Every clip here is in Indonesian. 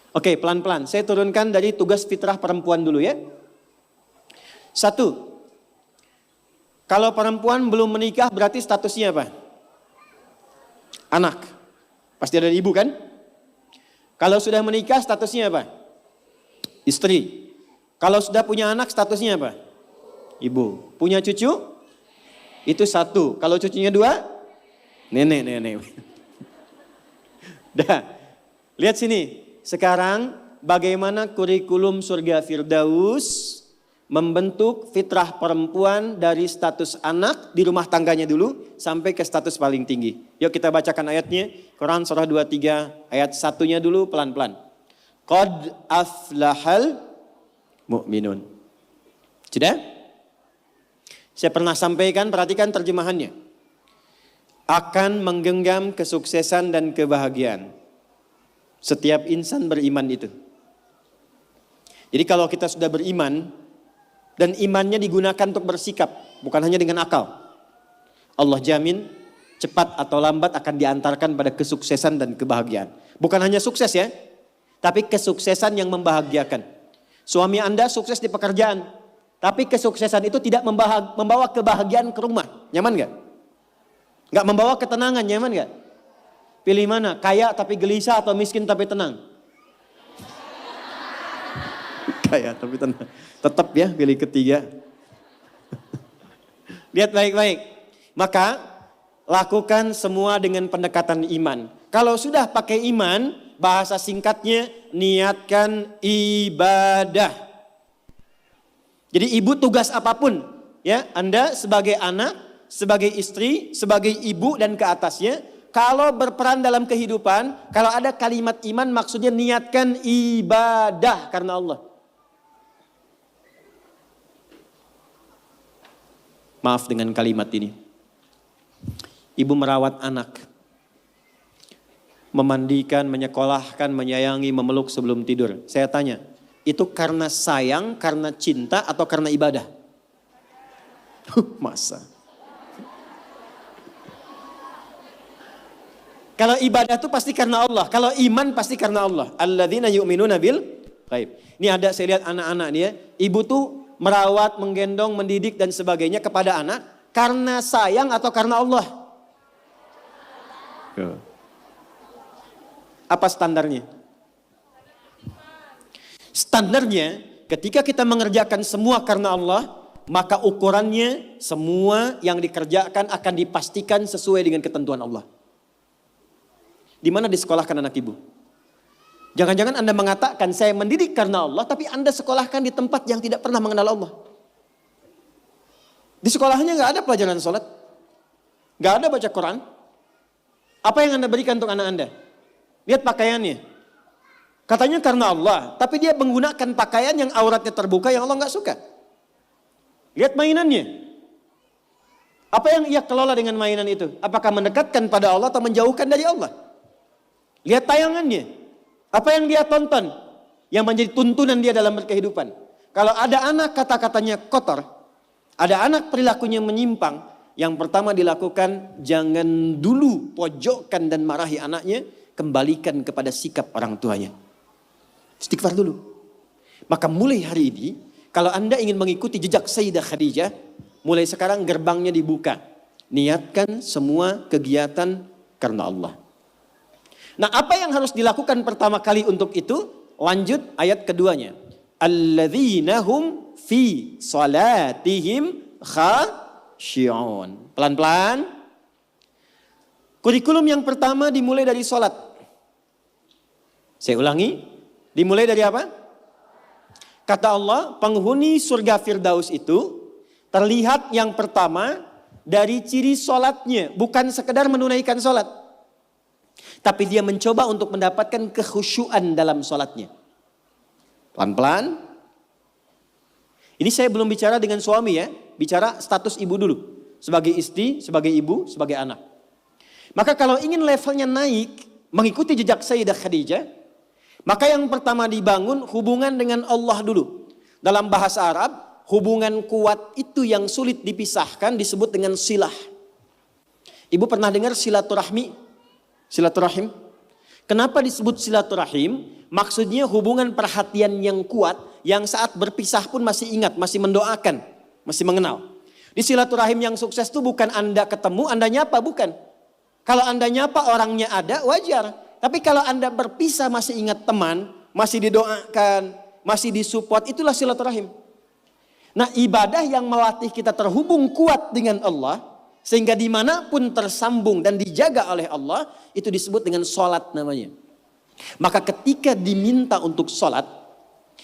Oke, pelan-pelan. Saya turunkan dari tugas fitrah perempuan dulu ya. 1. Kalau perempuan belum menikah berarti statusnya apa? Anak. Pasti ada ibu kan? Kalau sudah menikah statusnya apa? Istri. Kalau sudah punya anak statusnya apa? Ibu. Punya cucu? Itu 1. Kalau cucunya 2? Nenek. Dah. Lihat sini. Sekarang bagaimana kurikulum surga Firdaus membentuk fitrah perempuan dari status anak di rumah tangganya dulu sampai ke status paling tinggi. Yuk kita bacakan ayatnya. Quran surah 23 ayat 1-nya dulu pelan-pelan. Qad aflahal mu'minun. Sudah? Saya pernah sampaikan, perhatikan terjemahannya. Akan menggenggam kesuksesan dan kebahagiaan. Setiap insan beriman itu. Jadi kalau kita sudah beriman dan imannya digunakan untuk bersikap, bukan hanya dengan akal, Allah jamin cepat atau lambat akan diantarkan pada kesuksesan dan kebahagiaan. Bukan hanya sukses ya, tapi kesuksesan yang membahagiakan. Suami Anda sukses di pekerjaan, tapi kesuksesan itu tidak membawa kebahagiaan ke rumah. Nyaman gak? Gak membawa ketenangan, nyaman gak? Pilih mana? Kaya tapi gelisah atau miskin tapi tenang? Kaya tapi tenang. Tetap ya pilih ketiga. Lihat baik-baik. Maka lakukan semua dengan pendekatan iman. Kalau sudah pakai iman, bahasa singkatnya niatkan ibadah. Jadi ibu tugas apapun, ya, Anda sebagai anak, sebagai istri, sebagai ibu dan ke atasnya, kalau berperan dalam kehidupan, kalau ada kalimat iman maksudnya niatkan ibadah karena Allah. Maaf dengan kalimat ini. Ibu merawat anak. Memandikan, menyekolahkan, menyayangi, memeluk sebelum tidur. Saya tanya, itu karena sayang, karena cinta atau karena ibadah? Masa? Kalau ibadah itu pasti karena Allah. Kalau iman pasti karena Allah. Alladzina yu'minuna bil ghaib. Ini ada saya lihat anak-anak dia. Ibu tuh merawat, menggendong, mendidik dan sebagainya kepada anak. Karena sayang atau karena Allah? Apa standarnya? Standarnya ketika kita mengerjakan semua karena Allah. Maka ukurannya semua yang dikerjakan akan dipastikan sesuai dengan ketentuan Allah. Di mana disekolahkan anak ibu? Jangan-jangan Anda mengatakan saya mendidik karena Allah, tapi Anda sekolahkan di tempat yang tidak pernah mengenal Allah. Di sekolahnya nggak ada pelajaran sholat, nggak ada baca Quran. Apa yang Anda berikan untuk anak Anda? Lihat pakaiannya. Katanya karena Allah, tapi dia menggunakan pakaian yang auratnya terbuka yang Allah nggak suka. Lihat mainannya. Apa yang ia kelola dengan mainan itu? Apakah mendekatkan pada Allah atau menjauhkan dari Allah? Lihat tayangannya. Apa yang dia tonton yang menjadi tuntunan dia dalam berkehidupan. Kalau ada anak kata-katanya kotor, ada anak perilakunya menyimpang, yang pertama dilakukan jangan dulu pojokkan dan marahi anaknya, kembalikan kepada sikap orang tuanya. Istighfar dulu. Maka mulai hari ini, kalau Anda ingin mengikuti jejak Sayyidah Khadijah, mulai sekarang gerbangnya dibuka. Niatkan semua kegiatan karena Allah. Nah, apa yang harus dilakukan pertama kali untuk itu? Lanjut ayat keduanya. Alladzina hum fi salatihim khashi'un. Pelan-pelan. Kurikulum yang pertama dimulai dari salat. Saya ulangi, dimulai dari apa? Kata Allah, penghuni surga Firdaus itu terlihat yang pertama dari ciri salatnya, bukan sekedar menunaikan salat. Tapi dia mencoba untuk mendapatkan kekhusyuan dalam sholatnya. Pelan-pelan. Ini saya belum bicara dengan suami ya. Bicara status ibu dulu. Sebagai istri, sebagai ibu, sebagai anak. Maka kalau ingin levelnya naik, mengikuti jejak Sayyidah Khadijah, maka yang pertama dibangun hubungan dengan Allah dulu. Dalam bahasa Arab, hubungan kuat itu yang sulit dipisahkan disebut dengan silah. Ibu pernah dengar silaturahmi? Silaturahim. Kenapa disebut silaturahim? Maksudnya hubungan perhatian yang kuat, yang saat berpisah pun masih ingat, masih mendoakan, masih mengenal. Di silaturahim yang sukses itu bukan Anda ketemu, Anda nyapa, bukan. Kalau Anda nyapa orangnya ada, wajar. Tapi kalau Anda berpisah masih ingat teman, masih didoakan, masih disupport, itulah silaturahim. Nah, ibadah yang melatih kita terhubung kuat dengan Allah, sehingga dimanapun tersambung dan dijaga oleh Allah, itu disebut dengan sholat namanya. Maka ketika diminta untuk sholat,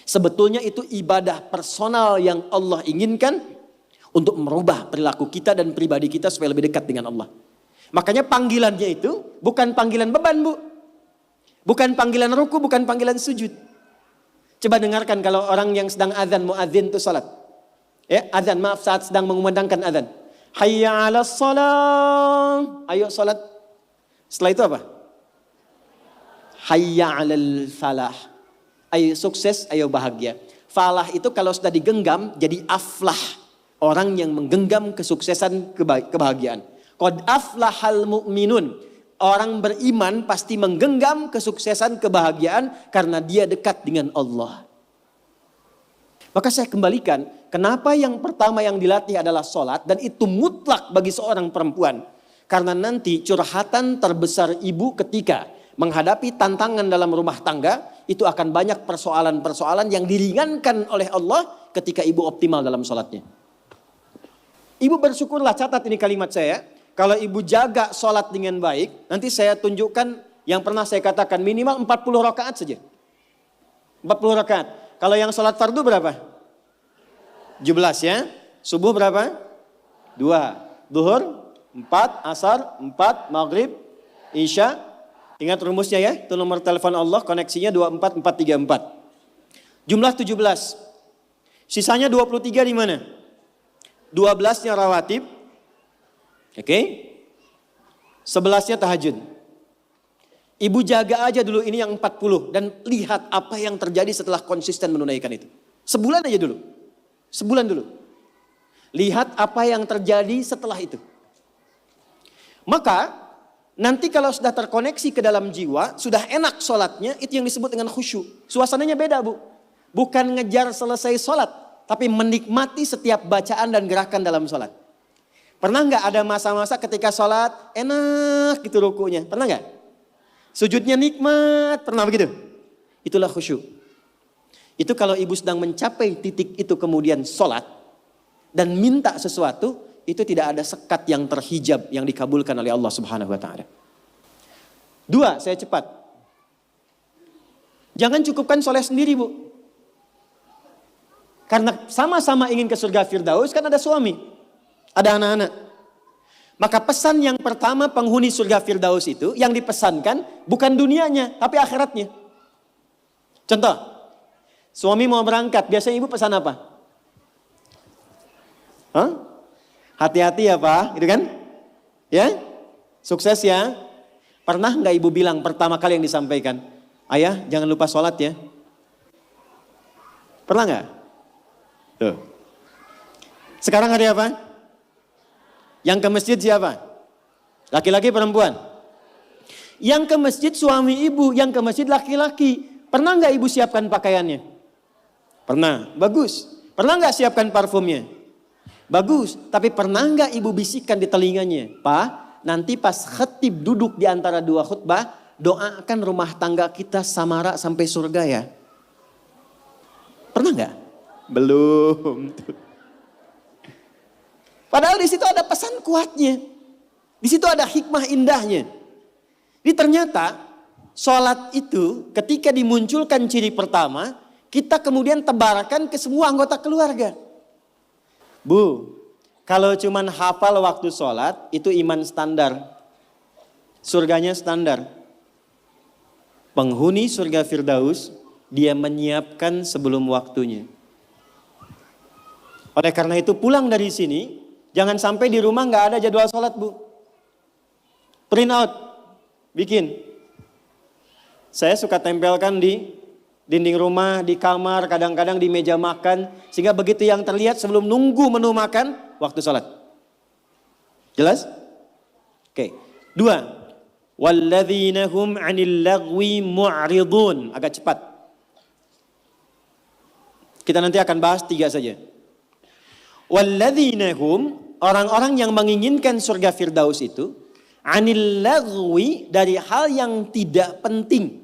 sebetulnya itu ibadah personal yang Allah inginkan untuk merubah perilaku kita dan pribadi kita supaya lebih dekat dengan Allah. Makanya panggilannya itu bukan panggilan beban, Bu. Bukan panggilan ruku, bukan panggilan sujud. Coba dengarkan kalau orang yang sedang azan, muadzin itu sholat. Ya, azan, maaf, saat sedang mengumandangkan azan. Hayya 'alas shalah. Ayo sholat. Setelah itu apa? Hayya 'alal falah. Ayo sukses, ayo bahagia. Falah itu kalau sudah digenggam jadi aflah. Orang yang menggenggam kesuksesan, kebahagiaan. Qad aflahal mu'minun. Orang beriman pasti menggenggam kesuksesan, kebahagiaan karena dia dekat dengan Allah. Maka saya kembalikan, kenapa yang pertama yang dilatih adalah sholat dan itu mutlak bagi seorang perempuan. Karena nanti curhatan terbesar ibu ketika menghadapi tantangan dalam rumah tangga, itu akan banyak persoalan-persoalan yang diringankan oleh Allah ketika ibu optimal dalam sholatnya. Ibu bersyukurlah, catat ini kalimat saya. Kalau ibu jaga sholat dengan baik, nanti saya tunjukkan yang pernah saya katakan minimal 40 rakaat saja. 40 rakaat. Kalau yang sholat fardu berapa? 17 ya. Subuh berapa? 2. Duhur 4, asar 4, maghrib, isya. Ingat rumusnya ya, itu nomor telepon Allah, koneksinya 24434. Jumlah 17. Sisanya 23 di mana? 12-nya rawatib. Oke. 11-nya tahajud. Ibu jaga aja dulu ini yang 40 dan lihat apa yang terjadi setelah konsisten menunaikan itu. Sebulan aja dulu. Sebulan dulu. Lihat apa yang terjadi setelah itu. Maka nanti kalau sudah terkoneksi ke dalam jiwa, sudah enak sholatnya, itu yang disebut dengan khusyuk. Suasananya beda, Bu. Bukan ngejar selesai sholat, tapi menikmati setiap bacaan dan gerakan dalam sholat. Pernah nggak ada masa-masa ketika sholat enak gitu rukunya? Pernah nggak? Sujudnya nikmat, pernah begitu? Itulah khusyuk. Itu kalau ibu sedang mencapai titik itu kemudian sholat dan minta sesuatu, itu tidak ada sekat yang terhijab yang dikabulkan oleh Allah Subhanahu wa taala. 2, saya cepat. Jangan cukupkan soleh sendiri, Bu. Karena sama-sama ingin ke surga Firdaus kan ada suami, ada anak-anak. Maka pesan yang pertama penghuni surga Firdaus itu yang dipesankan bukan dunianya tapi akhiratnya. Contoh, suami mau berangkat, biasanya ibu pesan apa? Hah? Hati-hati ya Pak, gitu kan? Ya, sukses ya. Pernah nggak ibu bilang pertama kali yang disampaikan, ayah jangan lupa sholat ya? Pernah nggak? Tuh. Sekarang hari apa? Yang ke masjid siapa? Laki-laki perempuan? Yang ke masjid suami ibu, yang ke masjid laki-laki. Pernah nggak ibu siapkan pakaiannya? Pernah, bagus. Pernah nggak siapkan parfumnya? Bagus, tapi pernah nggak ibu bisikkan di telinganya? Pak, nanti pas khatib duduk di antara dua khutbah, doakan rumah tangga kita samara sampai surga ya. Pernah nggak? Belum. Padahal di situ ada pesan kuatnya. Di situ ada hikmah indahnya. Jadi ternyata sholat itu ketika dimunculkan ciri pertama, kita kemudian tebarkan ke semua anggota keluarga. Bu, kalau cuman hafal waktu sholat, itu iman standar. Surganya standar. Penghuni surga Firdaus, dia menyiapkan sebelum waktunya. Oleh karena itu pulang dari sini, jangan sampai di rumah nggak ada jadwal sholat, Bu. Print out, bikin. Saya suka tempelkan di dinding rumah, di kamar, kadang-kadang di meja makan. Sehingga begitu yang terlihat sebelum nunggu menu makan, waktu sholat. Jelas? Oke. 2. Walladzina hum 'anil lagwi mu'ridun. Agak cepat. Kita nanti akan bahas 3 saja. Walladzina hum, orang-orang yang menginginkan surga Firdaus itu, 'anil lagwi, dari hal yang tidak penting,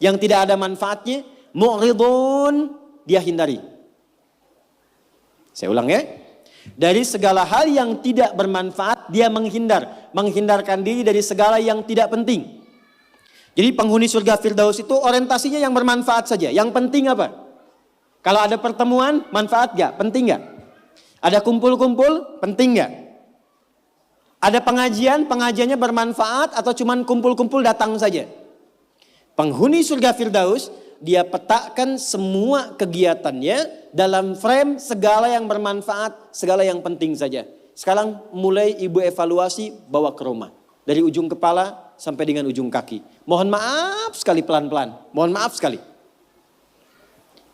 yang tidak ada manfaatnya, mu'ridun, dia hindari. Saya ulang ya. Dari segala hal yang tidak bermanfaat, dia menghindar. Menghindarkan diri dari segala yang tidak penting. Jadi penghuni surga Firdaus itu orientasinya yang bermanfaat saja. Yang penting apa? Kalau ada pertemuan, manfaat gak? Penting gak? Ada kumpul-kumpul, penting gak? Ada pengajian, pengajiannya bermanfaat atau cuman kumpul-kumpul datang saja? Penghuni surga Firdaus, dia petakan semua kegiatannya dalam frame segala yang bermanfaat, segala yang penting saja. Sekarang mulai ibu evaluasi, bawa ke rumah. Dari ujung kepala sampai dengan ujung kaki. Mohon maaf sekali, pelan-pelan. Mohon maaf sekali.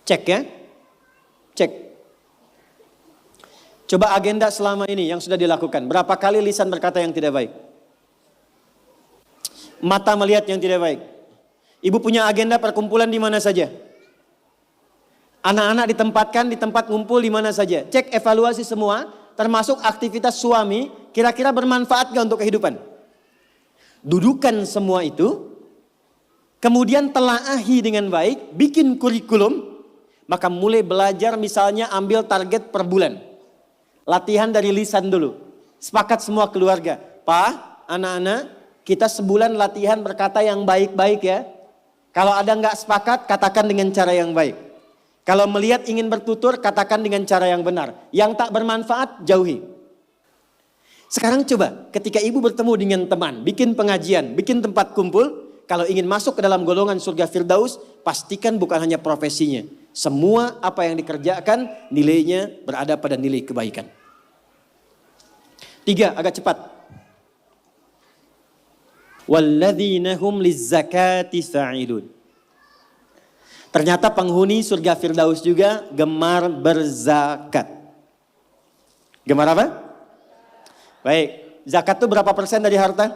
Cek ya. Cek. Coba agenda selama ini yang sudah dilakukan. Berapa kali lisan berkata yang tidak baik? Mata melihat yang tidak baik. Ibu punya agenda perkumpulan di mana saja? Anak-anak ditempatkan di tempat ngumpul di mana saja? Cek evaluasi semua, termasuk aktivitas suami, kira-kira bermanfaat gak untuk kehidupan? Dudukan semua itu, kemudian telaahi dengan baik, bikin kurikulum, maka mulai belajar misalnya ambil target per bulan. Latihan dari lisan dulu. Sepakat semua keluarga. Pak, anak-anak, kita sebulan latihan berkata yang baik-baik ya. Kalau ada nggak sepakat, katakan dengan cara yang baik. Kalau melihat ingin bertutur, katakan dengan cara yang benar. Yang tak bermanfaat, jauhi. Sekarang coba, ketika ibu bertemu dengan teman, bikin pengajian, bikin tempat kumpul, kalau ingin masuk ke dalam golongan surga Firdaus, pastikan bukan hanya profesinya. Semua apa yang dikerjakan, nilainya berada pada nilai kebaikan. 3, agak cepat. Walladzina hum lizzakati fa'ilun. Ternyata penghuni surga Firdaus juga gemar berzakat. Gemar apa? Baik, zakat itu berapa persen dari harta?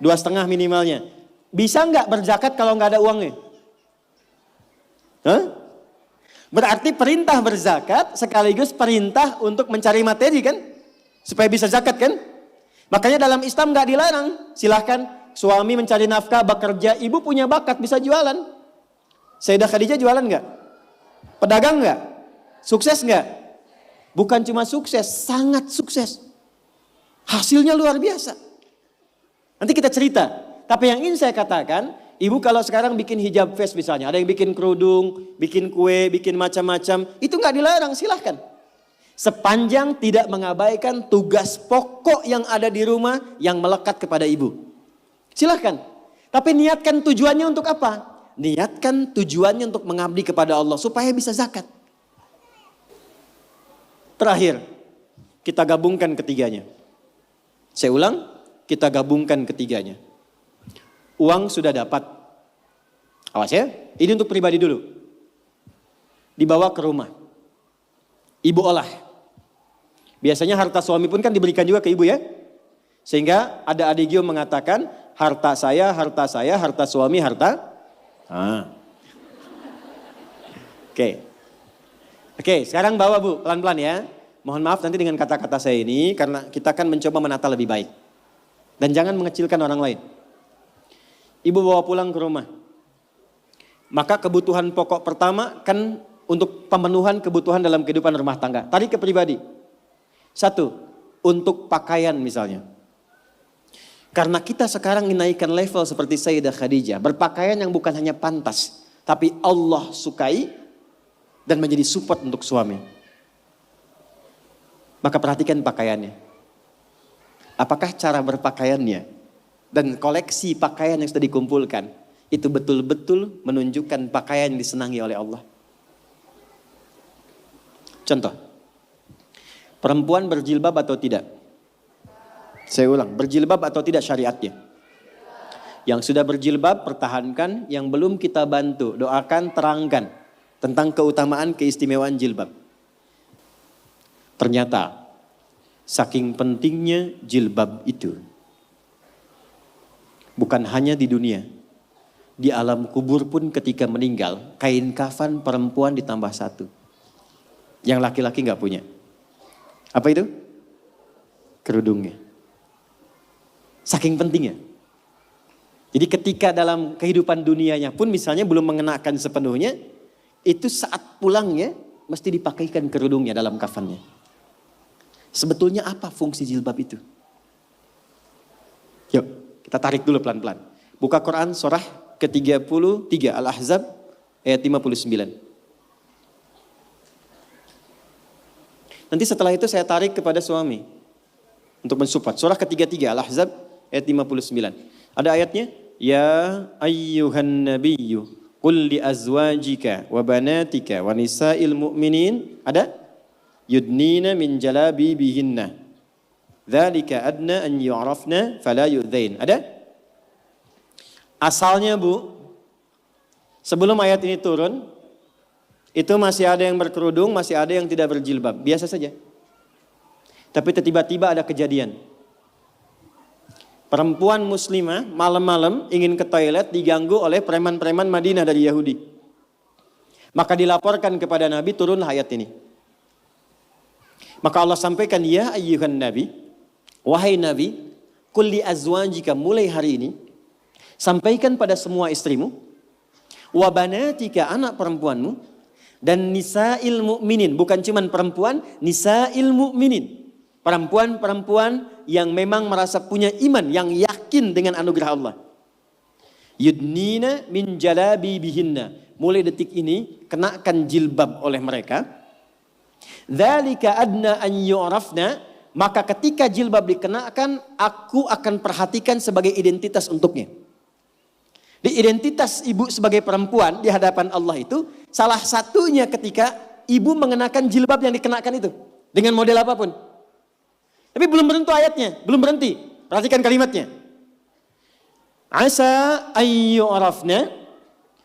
2,5 minimalnya. Bisa nggak berzakat kalau nggak ada uangnya? Hah? Berarti perintah berzakat sekaligus perintah untuk mencari materi kan? Supaya bisa zakat kan? Makanya dalam Islam nggak dilarang. Silahkan suami mencari nafkah, bekerja, ibu punya bakat bisa jualan. Sayyidah Khadijah jualan nggak? Pedagang nggak? Sukses nggak? Bukan cuma sukses, sangat sukses. Hasilnya luar biasa. Nanti kita cerita. Tapi yang ingin saya katakan, ibu kalau sekarang bikin hijab face misalnya, ada yang bikin kerudung, bikin kue, bikin macam-macam, itu nggak dilarang, silahkan. Sepanjang tidak mengabaikan tugas pokok yang ada di rumah yang melekat kepada ibu. Silahkan. Tapi niatkan tujuannya untuk apa? Niatkan tujuannya untuk mengabdi kepada Allah supaya bisa zakat. Terakhir, kita gabungkan ketiganya. Saya ulang, kita gabungkan ketiganya. Uang sudah dapat. Awas ya, ini untuk pribadi dulu. Dibawa ke rumah. Ibu olah. Biasanya harta suami pun kan diberikan juga ke ibu ya. Sehingga ada adigio mengatakan, harta saya, harta suami, harta. Oke, sekarang bawa bu, pelan-pelan ya. Mohon maaf nanti dengan kata-kata saya ini, karena kita akan mencoba menata lebih baik. Dan jangan mengecilkan orang lain. Ibu bawa pulang ke rumah. Maka kebutuhan pokok pertama kan untuk pemenuhan kebutuhan dalam kehidupan rumah tangga. Tarik ke pribadi. 1, untuk pakaian misalnya. Karena kita sekarang menaikkan level seperti Sayyidah Khadijah. Berpakaian yang bukan hanya pantas. Tapi Allah sukai dan menjadi support untuk suami. Maka perhatikan pakaiannya. Apakah cara berpakaiannya dan koleksi pakaian yang sudah dikumpulkan itu betul-betul menunjukkan pakaian yang disenangi oleh Allah. Contoh, perempuan berjilbab atau tidak? Saya ulang, berjilbab atau tidak syariatnya? Yang sudah berjilbab pertahankan, yang belum kita bantu, doakan, terangkan tentang keutamaan keistimewaan jilbab. Ternyata saking pentingnya jilbab itu, Bukan hanya di dunia. Di alam kubur pun ketika meninggal, kain kafan perempuan ditambah satu. Yang laki-laki gak punya. Apa itu? Kerudungnya. Saking pentingnya. Jadi ketika dalam kehidupan dunianya pun misalnya belum mengenakan sepenuhnya, itu saat pulangnya mesti dipakaikan kerudungnya dalam kafannya. Sebetulnya apa fungsi jilbab itu? Yuk kita tarik dulu pelan-pelan. Buka Quran surah ke-33 Al-Ahzab ayat 59. Nanti setelah itu saya tarik kepada suami untuk mensupport. Surah ke-33 Al-Ahzab ayat 59. Ada ayatnya, ya ayyuhan nabiyyu qul li azwajika wa banatika wa nisa'il mu'minin. Ada? Yudnina min jalabibihinna. Dzalika adna an yu'rafna fala yu'dzain. Ada? Asalnya Bu, sebelum ayat ini turun, itu masih ada yang berkerudung, masih ada yang tidak berjilbab. Biasa saja. Tapi tiba-tiba ada kejadian. Perempuan muslimah malam-malam ingin ke toilet diganggu oleh preman-preman Madinah dari Yahudi. Maka dilaporkan kepada Nabi, turunlah ayat ini. Maka Allah sampaikan, ya ayyuhan nabi, wahai Nabi, qul li azwajika, mulai hari ini sampaikan pada semua istrimu, wa banatika, anak perempuanmu, dan nisa'il mu'minin, bukan cuman perempuan, nisa'il mu'minin, perempuan-perempuan yang memang merasa punya iman, yang yakin dengan anugerah Allah. Yudnina min jalabibihinna, mulai detik ini kenakan jilbab oleh mereka. Dzalika adna an yu'rafna, maka ketika jilbab dikenakan, aku akan perhatikan sebagai identitas untuknya. Di identitas ibu sebagai perempuan di hadapan Allah itu salah satunya ketika ibu mengenakan jilbab yang dikenakan itu dengan model apapun. Tapi belum berhenti ayatnya, belum berhenti. Perhatikan kalimatnya. Asa ayyurafna,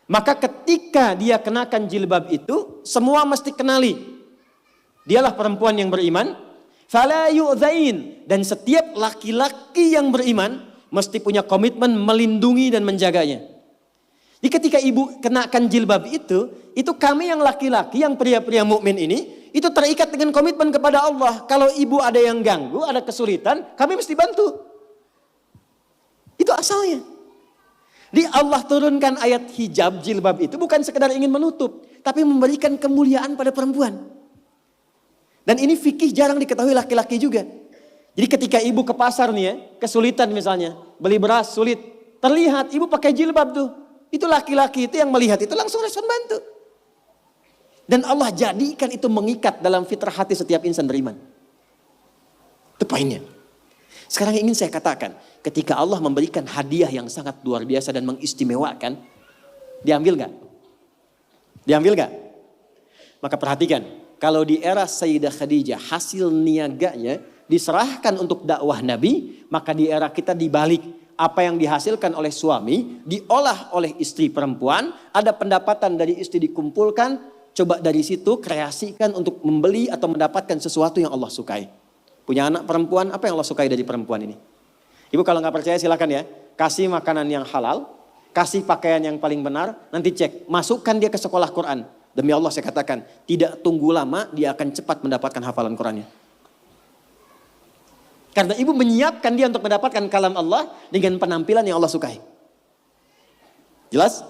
maka ketika dia kenakan jilbab itu semua mesti kenali. Dialah perempuan yang beriman. Fala yu'dzain, dan setiap laki-laki yang beriman mesti punya komitmen melindungi dan menjaganya. Jadi ketika ibu kenakan jilbab itu kami yang laki-laki, yang pria-pria mukmin ini, itu terikat dengan komitmen kepada Allah. Kalau ibu ada yang ganggu, ada kesulitan, kami mesti bantu. Itu asalnya. Di Allah turunkan ayat hijab, jilbab itu bukan sekedar ingin menutup, tapi memberikan kemuliaan pada perempuan. Dan ini fikih jarang diketahui laki-laki juga. Jadi ketika ibu ke pasar nih ya, kesulitan misalnya, beli beras sulit, terlihat ibu pakai jilbab tuh. Itu laki-laki itu yang melihat itu langsung respon bantu. Dan Allah jadikan itu mengikat dalam fitrah hati setiap insan beriman. Itu poinnya. Sekarang ingin saya katakan, ketika Allah memberikan hadiah yang sangat luar biasa dan mengistimewakan, diambil gak? Diambil gak? Maka perhatikan, kalau di era Sayyidah Khadijah hasil niaganya diserahkan untuk dakwah Nabi, maka di era kita dibalik. Apa yang dihasilkan oleh suami diolah oleh istri perempuan, ada pendapatan dari istri dikumpulkan, coba dari situ kreasikan untuk membeli atau mendapatkan sesuatu yang Allah sukai. Punya anak perempuan, apa yang Allah sukai dari perempuan ini? Ibu kalau nggak percaya silakan ya, kasih makanan yang halal, kasih pakaian yang paling benar, nanti cek, masukkan dia ke sekolah Quran. Demi Allah saya katakan, tidak tunggu lama dia akan cepat mendapatkan hafalan Qurannya. Karena ibu menyiapkan dia untuk mendapatkan kalam Allah dengan penampilan yang Allah sukai. Jelas?